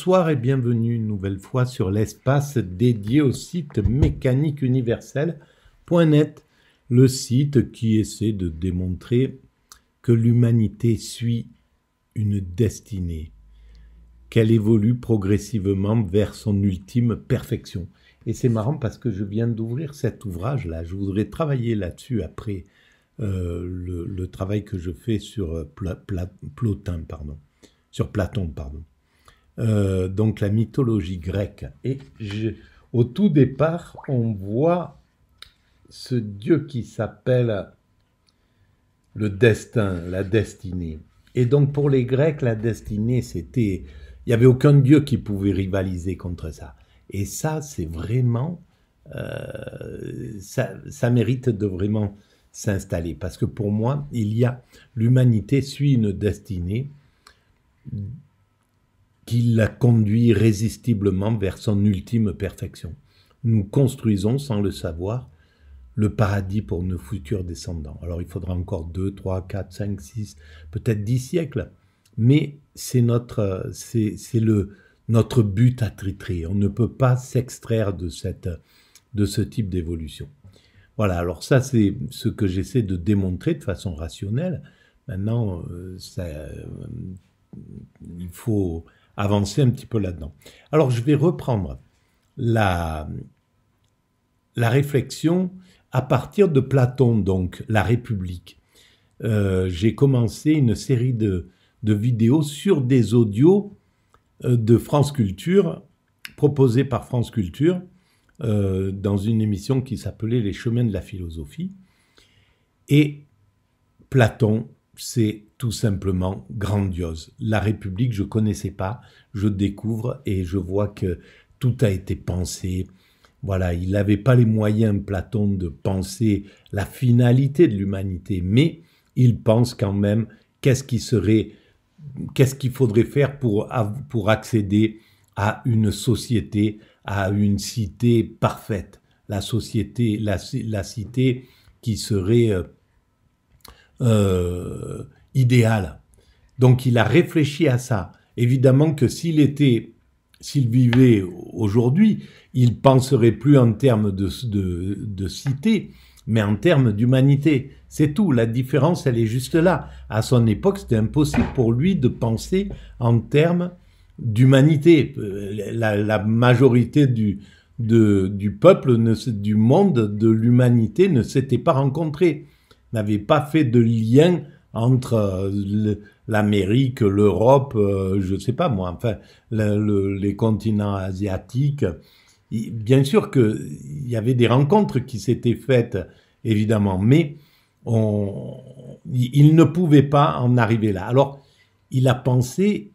Bonsoir et bienvenue une nouvelle fois sur l'espace dédié au site mécaniqueuniverselle.net, le site qui essaie de démontrer que l'humanité suit une destinée, qu'elle évolue progressivement vers son ultime perfection. Et c'est marrant parce que je viens d'ouvrir cet ouvrage-là, je voudrais travailler là-dessus après le travail que je fais sur Platon. Donc la mythologie grecque. Et au tout départ, on voit ce dieu qui s'appelle le destin, la destinée. Et donc pour les Grecs, la destinée, c'était... Il n'y avait aucun dieu qui pouvait rivaliser contre ça. Et ça, c'est vraiment... ça mérite de vraiment s'installer. Parce que pour moi, l'humanité suit une destinée qui la conduit irrésistiblement vers son ultime perfection. Nous construisons, sans le savoir, le paradis pour nos futurs descendants. Alors il faudra encore 2, 3, 4, 5, 6, peut-être 10 siècles, mais c'est notre but attitré. On ne peut pas s'extraire de ce type d'évolution. Voilà, alors ça c'est ce que j'essaie de démontrer de façon rationnelle. Maintenant, il faut avancer un petit peu là-dedans. Alors je vais reprendre la réflexion à partir de Platon, donc la République. J'ai commencé une série de vidéos sur des audios de France Culture, proposés par France Culture, dans une émission qui s'appelait Les Chemins de la Philosophie. Et Platon, c'est tout simplement grandiose. La République, je ne connaissais pas, je découvre et je vois que tout a été pensé. Voilà, il n'avait pas les moyens, Platon, de penser la finalité de l'humanité, mais il pense quand même qu'est-ce qu'il faudrait faire pour accéder à une société, à une cité parfaite. La société, la cité qui serait idéale. Donc il a réfléchi à ça. Évidemment que s'il vivait aujourd'hui, il penserait plus en termes de cité, mais en termes d'humanité. C'est tout. La différence, elle est juste là. À son époque, c'était impossible pour lui de penser en termes d'humanité. La majorité du peuple, du monde, de l'humanité ne s'était pas rencontrée, n'avait pas fait de lien entre l'Amérique, l'Europe, je ne sais pas moi, enfin, les continents asiatiques. Bien sûr qu'il y avait des rencontres qui s'étaient faites, évidemment, mais il ne pouvait pas en arriver là. Alors, il a pensé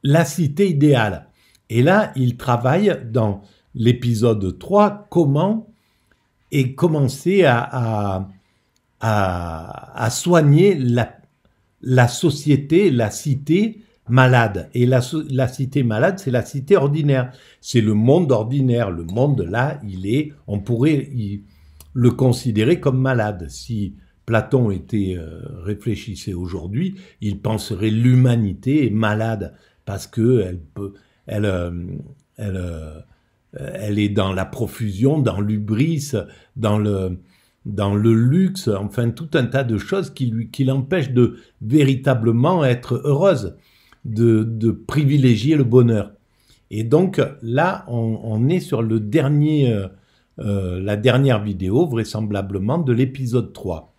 la cité idéale. Et là, il travaille dans l'épisode 3, comment et commencer à soigner la société, la cité malade. Et la cité malade, c'est la cité ordinaire. C'est le monde ordinaire. Le monde, là, on pourrait le considérer comme malade. Si Platon réfléchissait aujourd'hui, il penserait l'humanité est malade parce que elle est dans la profusion, dans l'hubris, dans le luxe, enfin tout un tas de choses qui l'empêchent de véritablement être heureuse, de privilégier le bonheur. Et donc là, on est sur la dernière vidéo, vraisemblablement, de l'épisode 3,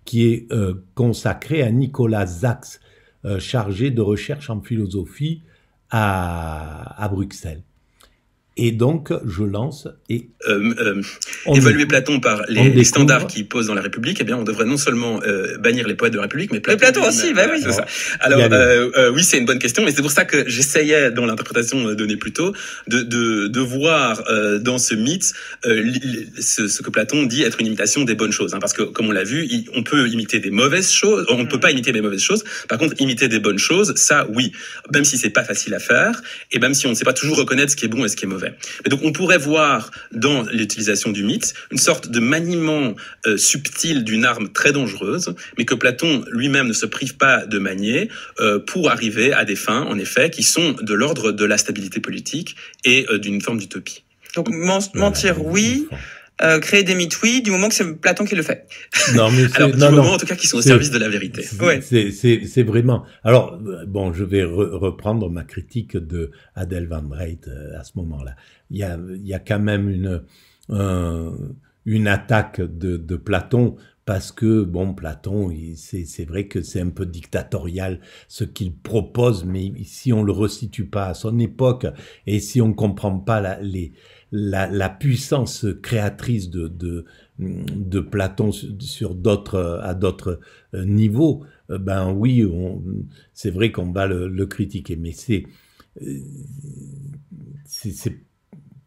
qui est consacré à Nicolas Sachs, chargé de recherche en philosophie à Bruxelles. Et donc, je lance et... évaluer Platon par les standards qu'il pose dans la République, eh bien, on devrait non seulement bannir les poètes de la République, mais Platon aussi, bah oui. C'est ça. Alors, oui, c'est une bonne question, mais c'est pour ça que j'essayais, dans l'interprétation donnée plus tôt, de voir dans ce mythe ce que Platon dit être une imitation des bonnes choses. Hein, parce que, comme on l'a vu, on peut imiter des mauvaises choses, on ne peut pas imiter des mauvaises choses. Par contre, imiter des bonnes choses, ça, oui. Même si c'est pas facile à faire, et même si on ne sait pas toujours reconnaître ce qui est bon et ce qui est mauvais. vrai. Et donc on pourrait voir dans l'utilisation du mythe une sorte de maniement subtil d'une arme très dangereuse, mais que Platon lui-même ne se prive pas de manier pour arriver à des fins, en effet, qui sont de l'ordre de la stabilité politique et d'une forme d'utopie. Donc mentir, oui. Créer des mythes, oui, du moment que c'est Platon qui le fait. Non, mais alors, du moment en tout cas qui sont au service de la vérité. C'est vraiment. Alors, bon, je vais reprendre ma critique de Adèle Van Breit à ce moment-là. Il y a quand même une attaque de Platon, parce que, bon, Platon, c'est vrai que c'est un peu dictatorial ce qu'il propose, mais si on le resitue pas à son époque, et si on comprend pas la puissance créatrice de Platon à d'autres niveaux, ben oui, c'est vrai qu'on va le critiquer, mais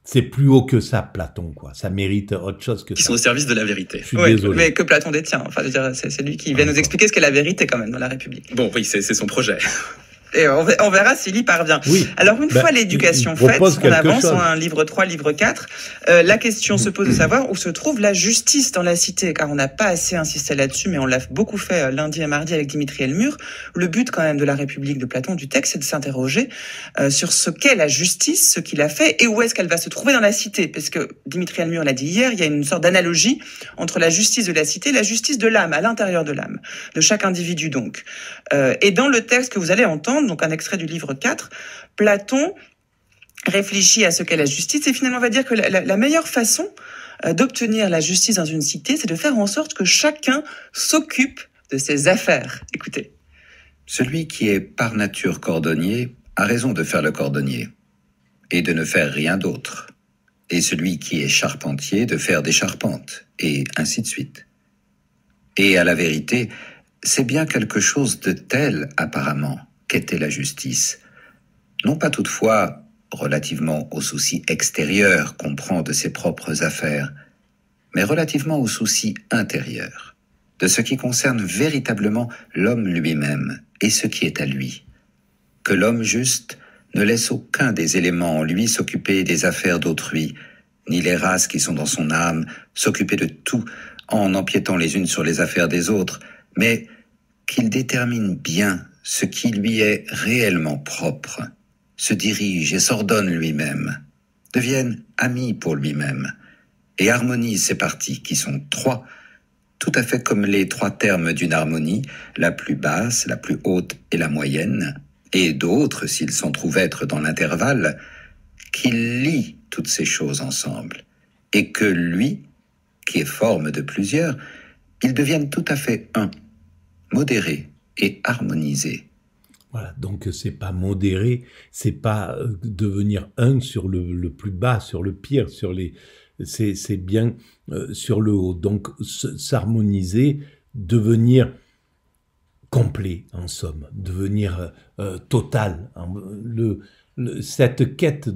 c'est plus haut que ça, Platon, quoi. Ça mérite autre chose que ça. Qui sont au service de la vérité. Je suis désolé. Mais que Platon détient. Enfin, je veux dire, c'est lui qui vient nous expliquer ce qu'est la vérité, quand même, dans la République. Bon, oui, c'est son projet. Et on verra s'il y parvient. Oui. Alors, une fois l'éducation faite, on avance en un livre 3, livre 4. La question se pose de savoir où se trouve la justice dans la cité, car on n'a pas assez insisté là-dessus, mais on l'a beaucoup fait lundi et mardi avec Dimitri Elmur. Le but, quand même, de la République de Platon, du texte, c'est de s'interroger sur ce qu'est la justice, ce qu'il a fait, et où est-ce qu'elle va se trouver dans la cité. Parce que Dimitri Elmur l'a dit hier, il y a une sorte d'analogie entre la justice de la cité et la justice de l'âme, à l'intérieur de l'âme, de chaque individu, donc. Et dans le texte que vous allez entendre, donc un extrait du livre 4, Platon réfléchit à ce qu'est la justice et finalement va dire que la meilleure façon d'obtenir la justice dans une cité, c'est de faire en sorte que chacun s'occupe de ses affaires. Écoutez. Celui qui est par nature cordonnier a raison de faire le cordonnier et de ne faire rien d'autre. Et celui qui est charpentier de faire des charpentes, et ainsi de suite. Et à la vérité, c'est bien quelque chose de tel, apparemment, qu'était la justice. Non pas toutefois relativement aux soucis extérieurs qu'on prend de ses propres affaires, mais relativement aux soucis intérieurs, de ce qui concerne véritablement l'homme lui-même et ce qui est à lui. Que l'homme juste ne laisse aucun des éléments en lui s'occuper des affaires d'autrui, ni les races qui sont dans son âme s'occuper de tout en empiétant les unes sur les affaires des autres, mais qu'il détermine bien ce qui lui est réellement propre, se dirige et s'ordonne lui-même, devienne ami pour lui-même, et harmonise ses parties, qui sont trois, tout à fait comme les trois termes d'une harmonie, la plus basse, la plus haute et la moyenne, et d'autres, s'ils s'en trouvent être dans l'intervalle, qui lient toutes ces choses ensemble, et que lui, qui est forme de plusieurs, ils deviennent tout à fait un, modéré et harmonisé. Voilà, donc c'est pas modéré, c'est pas devenir un sur le plus bas, sur le pire, c'est bien sur le haut. Donc s'harmoniser, devenir complet en somme, devenir total. Cette quête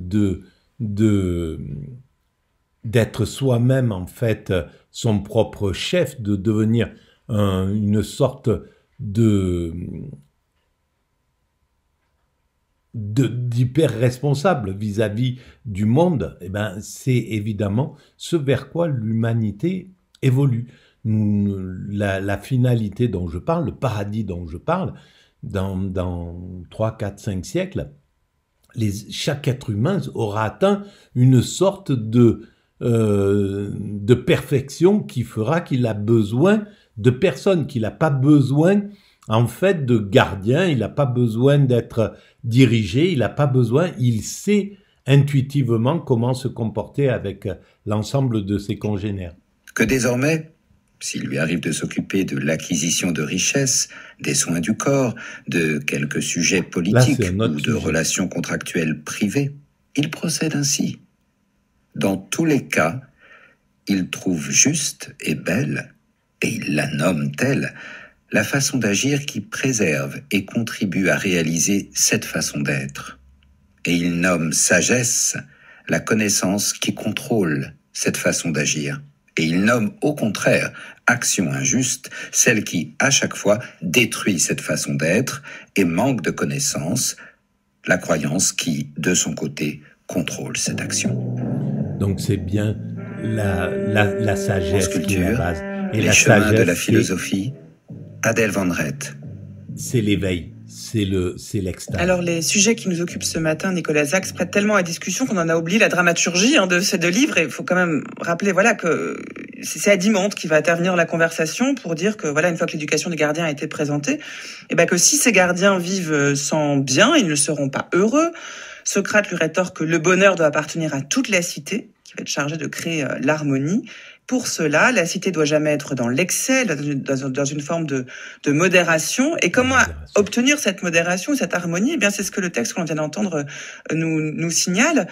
d'être soi-même en fait son propre chef, de devenir une sorte d'hyper responsable vis-à-vis du monde, eh ben c'est évidemment ce vers quoi l'humanité évolue. La finalité dont je parle, le paradis dont je parle, dans 3, 4, 5 siècles, chaque être humain aura atteint une sorte de perfection qui fera qu'il a besoin de personne, qu'il n'a pas besoin en fait de gardien, il n'a pas besoin d'être dirigé, il n'a pas besoin, il sait intuitivement comment se comporter avec l'ensemble de ses congénères. Que désormais, s'il lui arrive de s'occuper de l'acquisition de richesses, des soins du corps, de quelques sujets politiques ou de relations contractuelles privées, il procède ainsi. Dans tous les cas, il trouve juste et belle, et il la nomme telle, la façon d'agir qui préserve et contribue à réaliser cette façon d'être. Et il nomme sagesse la connaissance qui contrôle cette façon d'agir. Et il nomme au contraire action injuste celle qui, à chaque fois, détruit cette façon d'être et manque de connaissance, la croyance qui, de son côté, contrôle cette action. Donc c'est bien la sagesse qui est la base. Et les chemins de la philosophie, Adèle Van Rett. C'est l'éveil, c'est l'extase. Alors les sujets qui nous occupent ce matin, Nicolas Zach, se prêtent tellement à discussion qu'on en a oublié la dramaturgie de ces deux livres. Et il faut quand même rappeler que c'est Adimante qui va intervenir dans la conversation pour dire que une fois que l'éducation des gardiens a été présentée, que si ces gardiens vivent sans bien, ils ne seront pas heureux. Socrate lui rétorque que le bonheur doit appartenir à toute la cité, qui va être chargée de créer l'harmonie. Pour cela, la cité doit jamais être dans l'excès, dans une forme de modération. Et comment obtenir cette modération, cette harmonie ? Eh bien, c'est ce que le texte qu'on vient d'entendre nous signale.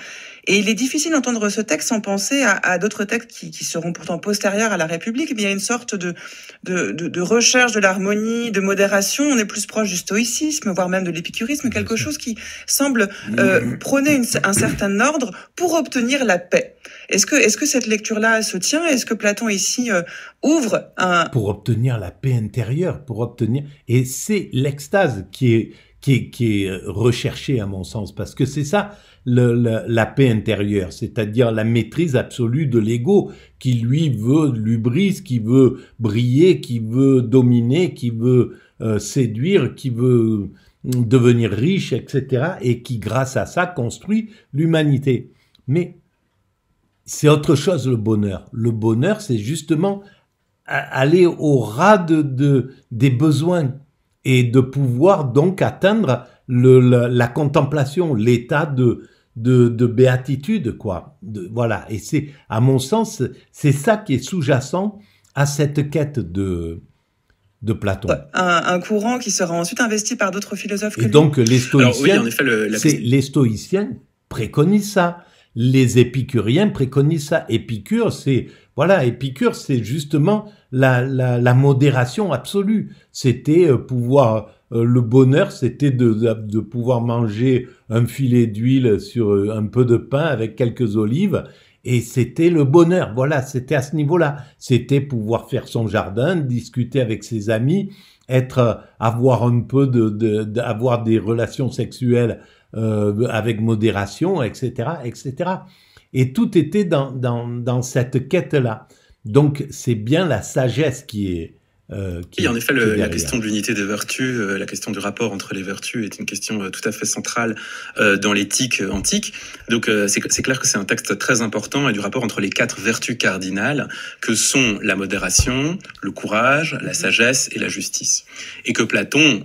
Et il est difficile d'entendre ce texte sans penser à d'autres textes qui seront pourtant postérieurs à la République. Il y a une sorte de recherche de l'harmonie, de modération. On est plus proche du stoïcisme, voire même de l'épicurisme, quelque chose qui semble prôner un certain ordre pour obtenir la paix. Est-ce que cette lecture-là se tient ? Est-ce que Platon ici ouvre pour obtenir la paix intérieure, et c'est l'extase qui est recherchée à mon sens, parce que c'est ça la paix intérieure, c'est-à-dire la maîtrise absolue de l'ego qui lui veut l'hubris, qui veut briller, qui veut dominer, qui veut séduire, qui veut devenir riche, etc. et qui grâce à ça construit l'humanité. Mais c'est autre chose le bonheur. Le bonheur, c'est justement aller au ras des besoins et de pouvoir donc atteindre la contemplation, l'état de béatitude, quoi. Voilà. Et c'est, à mon sens, c'est ça qui est sous-jacent à cette quête de Platon. Un courant qui sera ensuite investi par d'autres philosophes que lui. Et donc, les stoïciens, alors, oui, en effet, les stoïciens préconisent ça. Les épicuriens préconisent ça. Épicure, c'est justement la modération absolue. C'était pouvoir, le bonheur, c'était de pouvoir manger un filet d'huile sur un peu de pain avec quelques olives, et c'était le bonheur. Voilà, c'était à ce niveau-là. C'était pouvoir faire son jardin, discuter avec ses amis, avoir un peu avoir des relations sexuelles avec modération, etc., etc. Et tout était dans cette quête-là. Donc, c'est bien la sagesse qui est... Oui, en effet, la question de l'unité des vertus, la question du rapport entre les vertus est une question tout à fait centrale dans l'éthique antique. Donc, c'est clair que c'est un texte très important et du rapport entre les 4 vertus cardinales que sont la modération, le courage, la sagesse et la justice. Et que Platon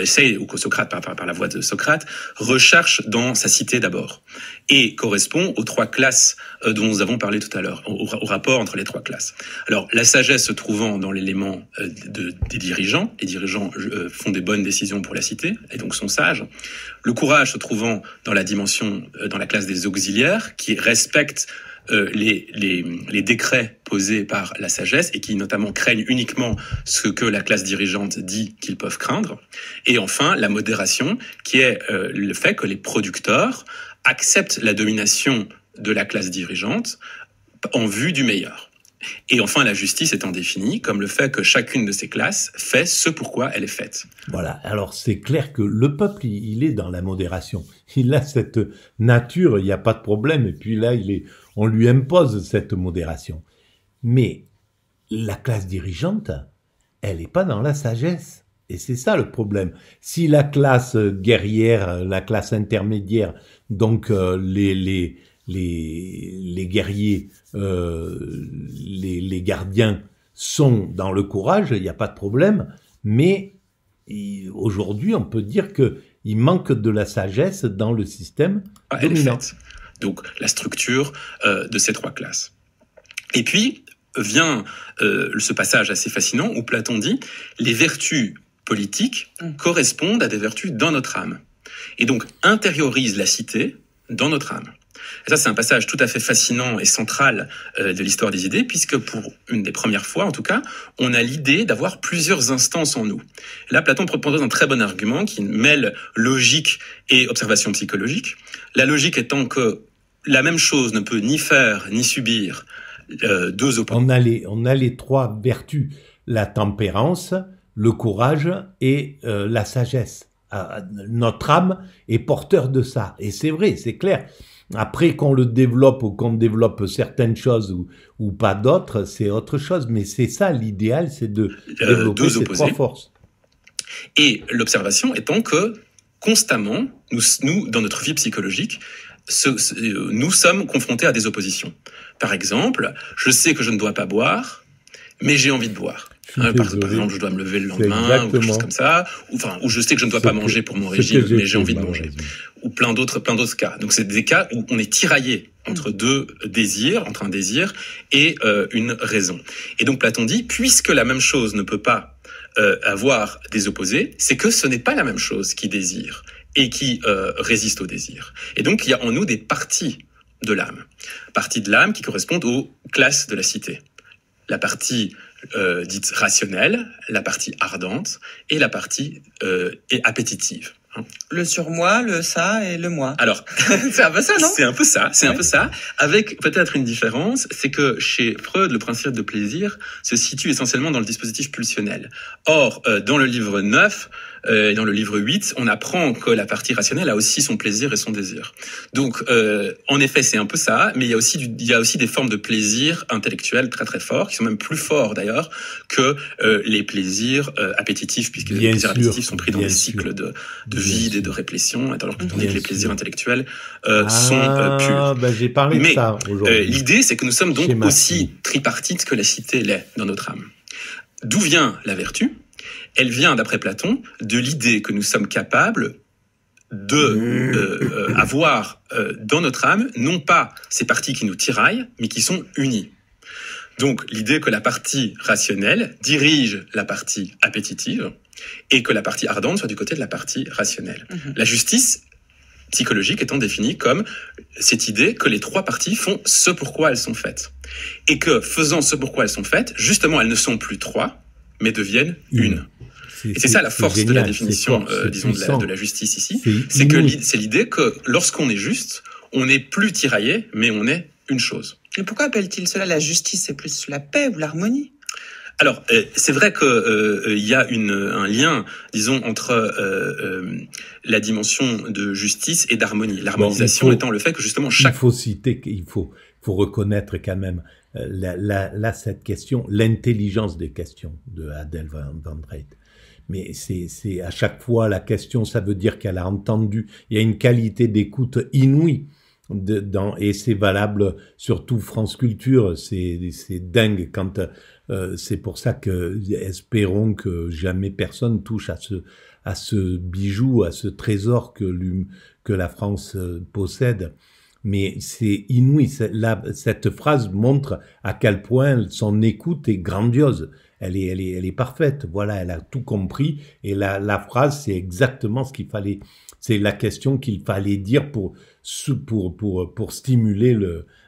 essaye, ou que Socrate, par la voix de Socrate, recherche dans sa cité d'abord. Et correspond aux 3 classes dont nous avons parlé tout à l'heure, au rapport entre les 3 classes. Alors, la sagesse se trouvant dans l'élément des dirigeants. Les dirigeants font des bonnes décisions pour la cité et donc sont sages. Le courage se trouvant dans la dimension, dans la classe des auxiliaires qui respectent les décrets posés par la sagesse et qui notamment craignent uniquement ce que la classe dirigeante dit qu'ils peuvent craindre. Et enfin, la modération qui est le fait que les producteurs acceptent la domination de la classe dirigeante en vue du meilleur. Et enfin, la justice étant définie comme le fait que chacune de ces classes fait ce pourquoi elle est faite. Voilà, alors c'est clair que le peuple, il est dans la modération. Il a cette nature, il n'y a pas de problème, et puis là, on lui impose cette modération. Mais la classe dirigeante, elle n'est pas dans la sagesse. Et c'est ça le problème. Si la classe guerrière, la classe intermédiaire, donc les guerriers, les gardiens sont dans le courage, il n'y a pas de problème, mais aujourd'hui on peut dire qu'il manque de la sagesse dans le système dominant. Donc la structure de ces 3 classes. Et puis vient ce passage assez fascinant où Platon dit « les vertus politiques correspondent à des vertus dans notre âme ». Et donc intériorise la cité dans notre âme. Et ça, c'est un passage tout à fait fascinant et central de l'histoire des idées, puisque pour une des premières fois, en tout cas, on a l'idée d'avoir plusieurs instances en nous. Et là, Platon propose un très bon argument qui mêle logique et observation psychologique. La logique étant que la même chose ne peut ni faire ni subir 2 opposés. On a les 3 vertus, la tempérance, le courage et la sagesse. Notre âme est porteur de ça. Et c'est vrai, c'est clair. Après qu'on le développe ou qu'on développe certaines choses ou pas d'autres, c'est autre chose. Mais c'est ça l'idéal, c'est de développer ces trois forces. Et l'observation étant que constamment, nous dans notre vie psychologique, nous sommes confrontés à des oppositions. Par exemple, je sais que je ne dois pas boire, mais j'ai envie de boire. Par exemple, je dois me lever le lendemain, ou quelque chose comme ça, ou je sais que je ne dois pas manger pour mon régime, mais j'ai envie de manger. Ou plein d'autres cas. Donc c'est des cas où on est tiraillé entre deux désirs, entre un désir et une raison. Et donc Platon dit, puisque la même chose ne peut pas avoir des opposés, c'est que ce n'est pas la même chose qui désire et qui résiste au désir. Et donc il y a en nous des parties de l'âme. Parties de l'âme qui correspondent aux classes de la cité. La partie dite rationnelle, la partie ardente et la partie appétitive. Le surmoi, le ça et le moi. Alors, c'est un peu ça, non? C'est un peu ça, un peu ça, avec peut-être une différence, c'est que chez Freud, le principe de plaisir se situe essentiellement dans le dispositif pulsionnel. Or, dans le livre 9, dans le livre 8, on apprend que la partie rationnelle a aussi son plaisir et son désir. Donc, en effet, c'est un peu ça, mais il y a aussi des formes de plaisir intellectuel très très forts, qui sont même plus forts d'ailleurs que les plaisirs appétitifs, puisque les plaisirs appétitifs sont pris dans des cycles de vide et de réplétion, alors que les plaisirs intellectuels sont purs. J'ai parlé de ça aujourd'hui. L'idée, c'est que nous sommes donc aussi tripartites que la cité l'est dans notre âme. D'où vient la vertu? Elle vient, d'après Platon, de l'idée que nous sommes capables de avoir dans notre âme, non pas ces parties qui nous tiraillent, mais qui sont unies. Donc, l'idée que la partie rationnelle dirige la partie appétitive et que la partie ardente soit du côté de la partie rationnelle. La justice psychologique étant définie comme cette idée que les trois parties font ce pourquoi elles sont faites. Et que, faisant ce pourquoi elles sont faites, justement, elles ne sont plus trois, mais deviennent une. Et c'est ça la force de la définition, disons, de la justice ici. C'est l'idée que lorsqu'on est juste, on n'est plus tiraillé, mais on est une chose. Mais pourquoi appelle-t-il cela la justice? C'est plus la paix ou l'harmonie? Alors, c'est vrai que y a un lien, disons, entre la dimension de justice et d'harmonie. L'harmonisation étant le fait que justement chaque... Il faut reconnaître quand même cette question, l'intelligence des questions de Adèle van Dreit. Mais c'est à chaque fois la question, ça veut dire qu'elle a entendu. Il y a une qualité d'écoute inouïe. Et c'est valable surtout France Culture, c'est dingue quand c'est pour ça que espérons que jamais personne touche à ce bijou, à ce trésor que la France possède. Mais c'est inouï. Cette phrase montre à quel point son écoute est grandiose. Elle est parfaite. Voilà, elle a tout compris. Et la phrase, c'est exactement ce qu'il fallait. C'est la question qu'il fallait dire pour stimuler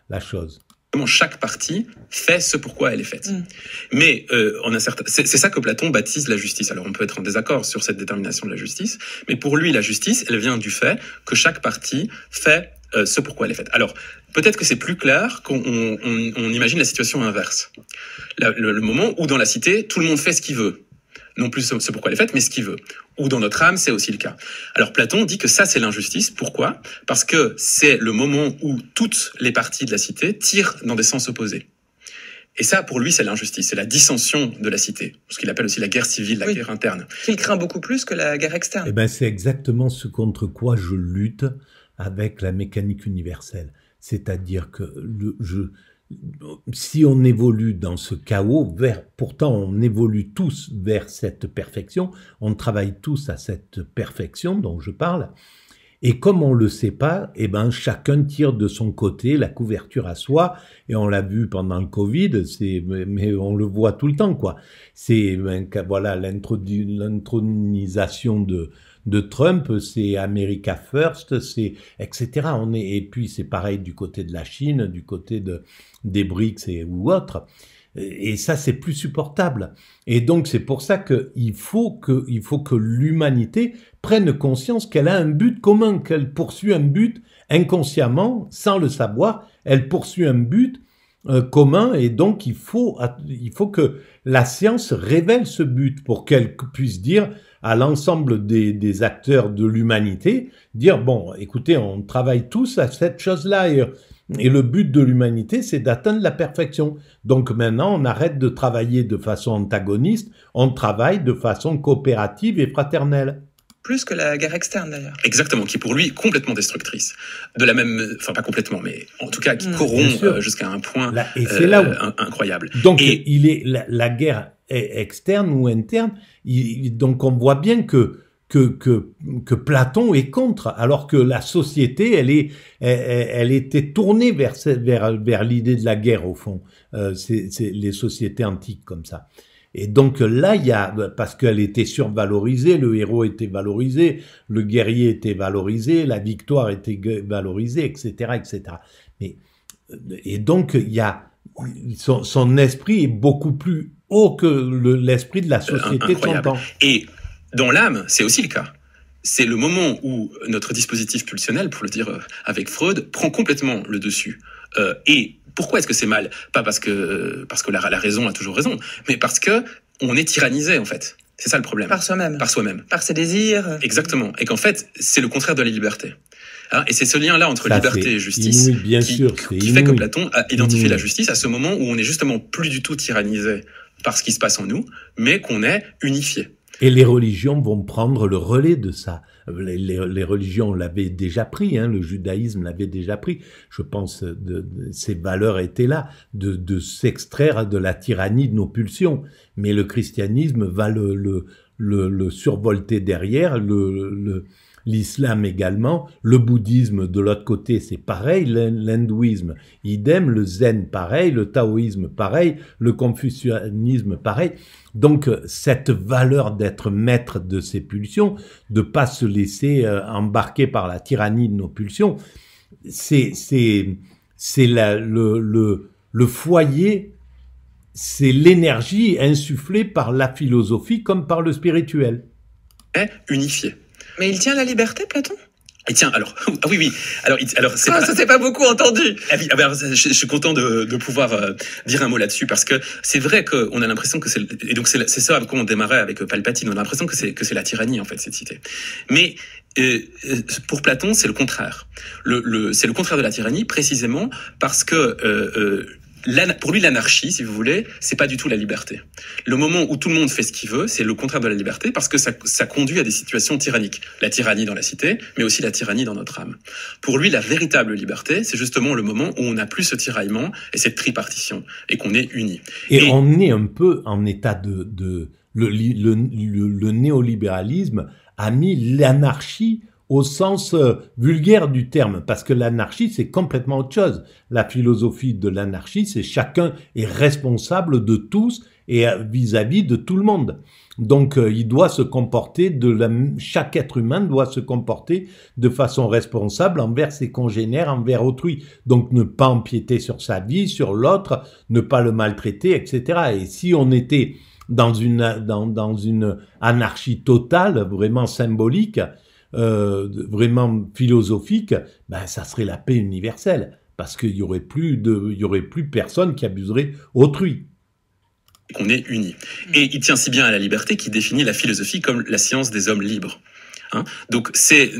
la chose. Chaque partie fait ce pourquoi elle est faite. Mais c'est ça que Platon baptise la justice. Alors on peut être en désaccord sur cette détermination de la justice, mais pour lui la justice, elle vient du fait que chaque partie fait ce pourquoi elle est faite. Alors peut-être que c'est plus clair qu'on imagine la situation inverse. Le moment où dans la cité, tout le monde fait ce qu'il veut. Non plus ce pourquoi elle est faite, mais ce qu'il veut. Ou dans notre âme, c'est aussi le cas. Alors Platon dit que ça, c'est l'injustice. Pourquoi? Parce que c'est le moment où toutes les parties de la cité tirent dans des sens opposés. Et ça, pour lui, c'est l'injustice. C'est la dissension de la cité. Ce qu'il appelle aussi la guerre civile, la guerre interne. Qu'il craint beaucoup plus que la guerre externe. Eh ben, c'est exactement ce contre quoi je lutte avec la mécanique universelle. C'est-à-dire que si on évolue dans ce chaos, pourtant on évolue tous vers cette perfection, on travaille tous à cette perfection dont je parle, et comme on le sait pas, eh ben chacun tire de son côté la couverture à soi, et on l'a vu pendant le Covid, mais on le voit tout le temps, quoi. Voilà, l'intronisation de Trump, c'est America First, c'est etc. Et puis c'est pareil du côté de la Chine, du côté des BRICS ou autres. Et ça, c'est plus supportable. Et donc c'est pour ça qu'il faut que l'humanité prenne conscience qu'elle a un but commun, qu'elle poursuit un but inconsciemment, sans le savoir. Elle poursuit un but commun, et donc il faut que la science révèle ce but pour qu'elle puisse dire à l'ensemble des acteurs de l'humanité, dire bon, écoutez, on travaille tous à cette chose-là, et le but de l'humanité, c'est d'atteindre la perfection. Donc maintenant, on arrête de travailler de façon antagoniste, on travaille de façon coopérative et fraternelle. Plus que la guerre externe, d'ailleurs. Exactement, qui est pour lui complètement destructrice. De la même, enfin pas complètement, mais en tout cas qui corrompt jusqu'à un point et c'est là où... incroyable. Donc il est la guerre externe ou interne. Donc on voit bien que Platon est contre, alors que la société, elle était tournée vers l'idée de la guerre au fond. C'est les sociétés antiques comme ça. Et donc là, parce qu'elle était survalorisée, le héros était valorisé, le guerrier était valorisé, la victoire était valorisée, etc., etc. Et donc son esprit est beaucoup plus haut que l'esprit de la société de son temps. Et dans l'âme, c'est aussi le cas. C'est le moment où notre dispositif pulsionnel, pour le dire avec Freud, prend complètement le dessus. Et pourquoi est-ce que c'est mal? Pas parce que la raison a toujours raison, mais parce que on est tyrannisé en fait. C'est ça le problème. Par soi-même. Par soi-même. Par ses désirs. Exactement. Et qu'en fait, c'est le contraire de la liberté. Hein, et c'est ce lien-là entre liberté et justice qui fait que Platon a identifié la justice à ce moment où on est justement plus du tout tyrannisé par ce qui se passe en nous, mais qu'on est unifié. Et les religions vont prendre le relais de ça. Les religions l'avaient déjà pris, le judaïsme l'avait déjà pris. Je pense ces valeurs étaient là, de s'extraire de la tyrannie de nos pulsions. Mais le christianisme va le survolter derrière, l'islam également, le bouddhisme de l'autre côté c'est pareil, l'hindouisme idem, le zen pareil, le taoïsme pareil, le confucianisme pareil. Donc cette valeur d'être maître de ses pulsions, de pas se laisser embarquer par la tyrannie de nos pulsions, c'est le foyer, c'est l'énergie insufflée par la philosophie comme par le spirituel. Unifié. Mais il tient la liberté, Platon? Il tient, alors, ah oui. Alors, ça s'est pas beaucoup entendu. Je suis content de pouvoir dire un mot là-dessus parce que c'est vrai qu'on a l'impression que et donc c'est ça avec quoi on démarrait avec Palpatine. On a l'impression que c'est la tyrannie, en fait, cette cité. Mais, pour Platon, c'est le contraire. C'est le contraire de la tyrannie, précisément parce que, pour lui, l'anarchie, si vous voulez, c'est pas du tout la liberté. Le moment où tout le monde fait ce qu'il veut, c'est le contraire de la liberté parce que ça conduit à des situations tyranniques. La tyrannie dans la cité, mais aussi la tyrannie dans notre âme. Pour lui, la véritable liberté, c'est justement le moment où on n'a plus ce tiraillement et cette tripartition et qu'on est unis. Et on est un peu en état le néolibéralisme a mis l'anarchie au sens vulgaire du terme, parce que l'anarchie, c'est complètement autre chose. La philosophie de l'anarchie, c'est chacun est responsable de tous et vis-à-vis de tout le monde. Donc, il doit se comporter chaque être humain doit se comporter de façon responsable envers ses congénères, envers autrui. Donc, ne pas empiéter sur sa vie, sur l'autre, ne pas le maltraiter, etc. Et si on était dans une anarchie totale, vraiment symbolique, vraiment philosophique, ça serait la paix universelle, parce qu'il y aurait plus personne qui abuserait autrui. Qu'on est unis. Et il tient si bien à la liberté qu'il définit la philosophie comme la science des hommes libres. Donc c'est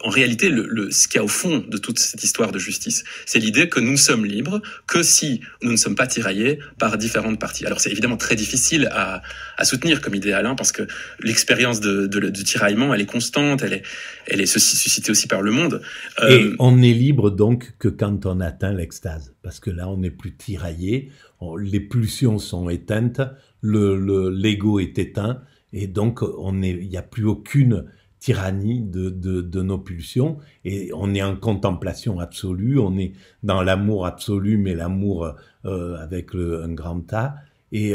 en réalité ce qu'il y a au fond de toute cette histoire de justice. C'est l'idée que nous sommes libres, que si nous ne sommes pas tiraillés par différentes parties. Alors c'est évidemment très difficile à soutenir comme idéal, parce que l'expérience de tiraillement, elle est constante, elle est suscitée aussi par le monde. Et on est libre donc que quand on atteint l'extase, parce que là on n'est plus tiraillé, les pulsions sont éteintes, l'ego est éteint, et donc il n'y a plus aucune tyrannie de nos pulsions, et on est en contemplation absolue, on est dans l'amour absolu, mais l'amour avec un grand A, et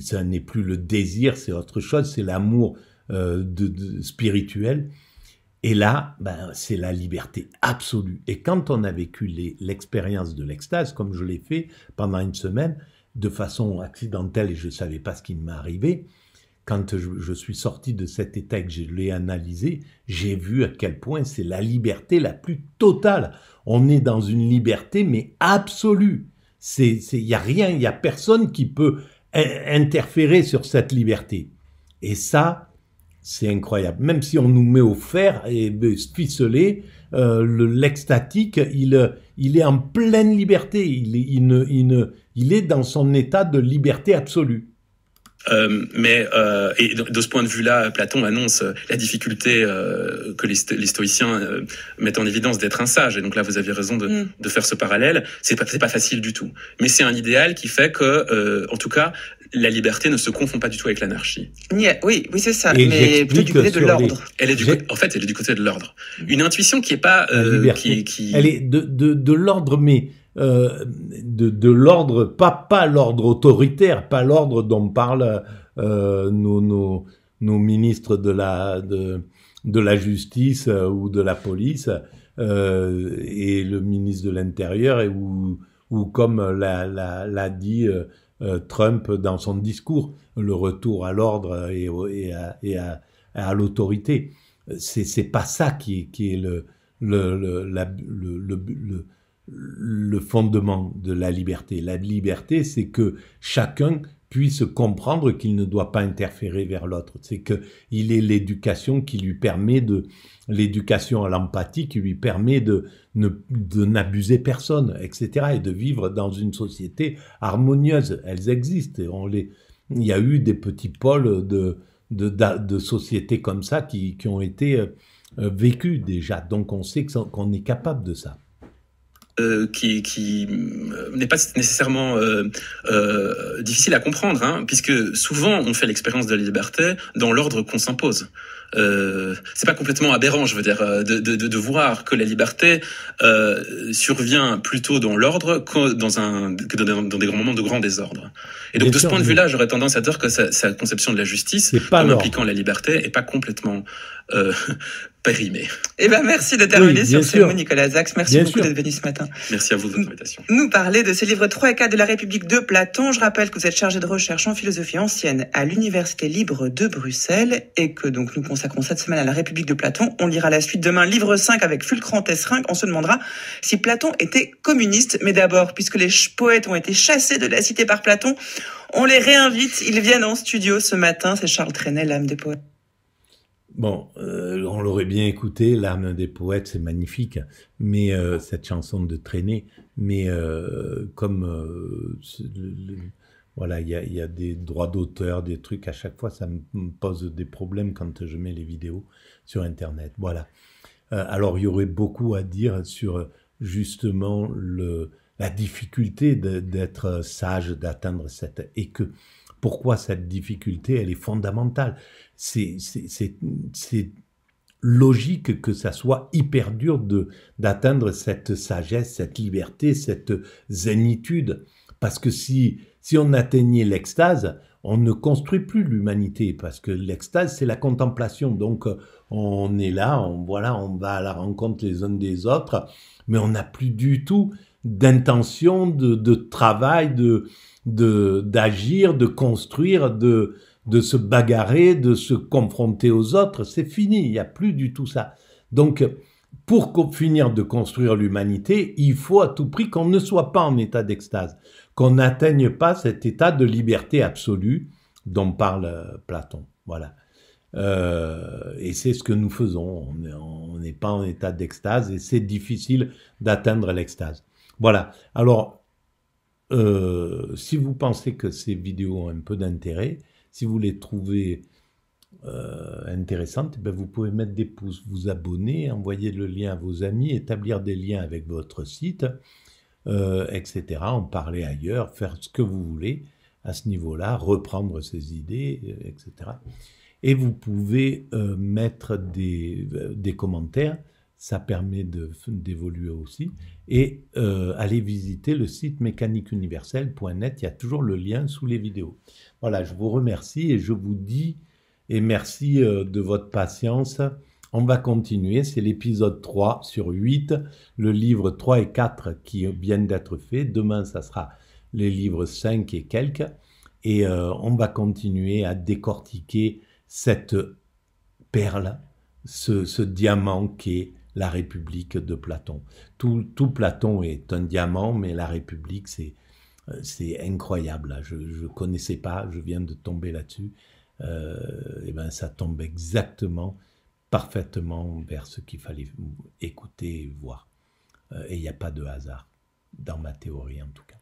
ça n'est plus le désir, c'est autre chose, c'est l'amour spirituel, et là, c'est la liberté absolue. Et quand on a vécu l'expérience de l'extase, comme je l'ai fait pendant une semaine, de façon accidentelle, et je ne savais pas ce qui m'est arrivé, quand je suis sorti de cet état et que je l'ai analysé, j'ai vu à quel point c'est la liberté la plus totale. On est dans une liberté, mais absolue. y a rien, il y a personne qui peut interférer sur cette liberté. Et ça, c'est incroyable. Même si on nous met au fer et ficelé, l'extatique, il est en pleine liberté. Il est dans son état de liberté absolue. Et de ce point de vue-là, Platon annonce la difficulté que les stoïciens mettent en évidence d'être un sage. Et donc là, vous aviez raison de faire ce parallèle. C'est pas facile du tout. Mais c'est un idéal qui fait que, en tout cas, la liberté ne se confond pas du tout avec l'anarchie. Oui, c'est ça. Mais plutôt du côté de l'ordre. En fait, elle est du côté de l'ordre. Une intuition qui est pas Elle est de l'ordre, mais de l'ordre, pas l'ordre autoritaire, pas l'ordre dont parlent nos ministres de la justice ou de la police et le ministre de l'Intérieur ou comme l'a dit Trump dans son discours, le retour à l'ordre et à l'autorité. C'est pas ça qui est le fondement de la liberté. La liberté, c'est que chacun puisse comprendre qu'il ne doit pas interférer vers l'autre. C'est qu'il est l'éducation qui lui permet l'éducation à l'empathie qui lui permet de n'abuser personne, etc. et de vivre dans une société harmonieuse. Elles existent. Il y a eu des petits pôles de sociétés comme ça qui ont été vécus déjà. Donc on sait qu'on est capable de ça. Qui n'est pas nécessairement difficile à comprendre, hein, puisque souvent on fait l'expérience de la liberté dans l'ordre qu'on s'impose. C'est pas complètement aberrant, je veux dire, de voir que la liberté survient plutôt dans l'ordre que dans des grands moments de grand désordre. Et donc de ce point de vue-là, j'aurais tendance à dire que sa conception de la justice, comme impliquant la liberté, est pas complètement périmée. Eh ben merci de terminer sur ces mots, Nicolas Sachs. Merci beaucoup d'être venu ce matin. Merci à vous de votre invitation. Nous parler de ces livres 3 et 4 de la République de Platon. Je rappelle que vous êtes chargé de recherche en philosophie ancienne à l'Université libre de Bruxelles et que donc nous consacrons cette semaine à la République de Platon. On lira la suite demain, livre 5 avec Fulcran Tesserink. On se demandera si Platon était communiste. Mais d'abord, puisque les poètes ont été chassés de la cité par Platon, on les réinvite. Ils viennent en studio ce matin. C'est Charles Trenet, l'âme des poètes. Bon, on l'aurait bien écouté, l'âme des poètes, c'est magnifique, mais cette chanson de Trenet, mais comme voilà, il y a des droits d'auteur, des trucs, à chaque fois ça me pose des problèmes quand je mets les vidéos sur Internet. Voilà. Alors il y aurait beaucoup à dire sur justement la difficulté d'être sage, d'atteindre et que pourquoi cette difficulté, elle est fondamentale. C'est logique que ça soit hyper dur d'atteindre cette sagesse, cette liberté, cette zénitude. Parce que si on atteignait l'extase, on ne construit plus l'humanité. Parce que l'extase, c'est la contemplation. Donc, on est là, on va à la rencontre les uns des autres, mais on n'a plus du tout d'intention, de travail, d'agir, de construire, de se bagarrer, de se confronter aux autres. C'est fini, il n'y a plus du tout ça. Donc, pour finir de construire l'humanité, il faut à tout prix qu'on ne soit pas en état d'extase, qu'on n'atteigne pas cet état de liberté absolue dont parle Platon. Voilà. Et c'est ce que nous faisons. On n'est pas en état d'extase et c'est difficile d'atteindre l'extase. Voilà. Alors, si vous pensez que ces vidéos ont un peu d'intérêt, si vous les trouvez intéressantes, ben vous pouvez mettre des pouces, vous abonner, envoyer le lien à vos amis, établir des liens avec votre site, etc. En parler ailleurs, faire ce que vous voulez à ce niveau-là, reprendre ces idées, etc. Et vous pouvez mettre des commentaires, ça permet d'évoluer aussi, et aller visiter le site mécaniqueuniverselle.net, il y a toujours le lien sous les vidéos. Voilà, je vous remercie et je vous dis, et merci de votre patience. On va continuer, c'est l'épisode 3 sur 8, le livre 3 et 4 qui viennent d'être faits. Demain, ça sera les livres 5 et quelques. Et on va continuer à décortiquer cette perle, ce diamant qu'est la République de Platon. Tout Platon est un diamant, mais la République, C'est incroyable, là. Je ne connaissais pas, je viens de tomber là-dessus. Et ben, ça tombe exactement, parfaitement vers ce qu'il fallait écouter et voir. Et il n'y a pas de hasard, dans ma théorie en tout cas.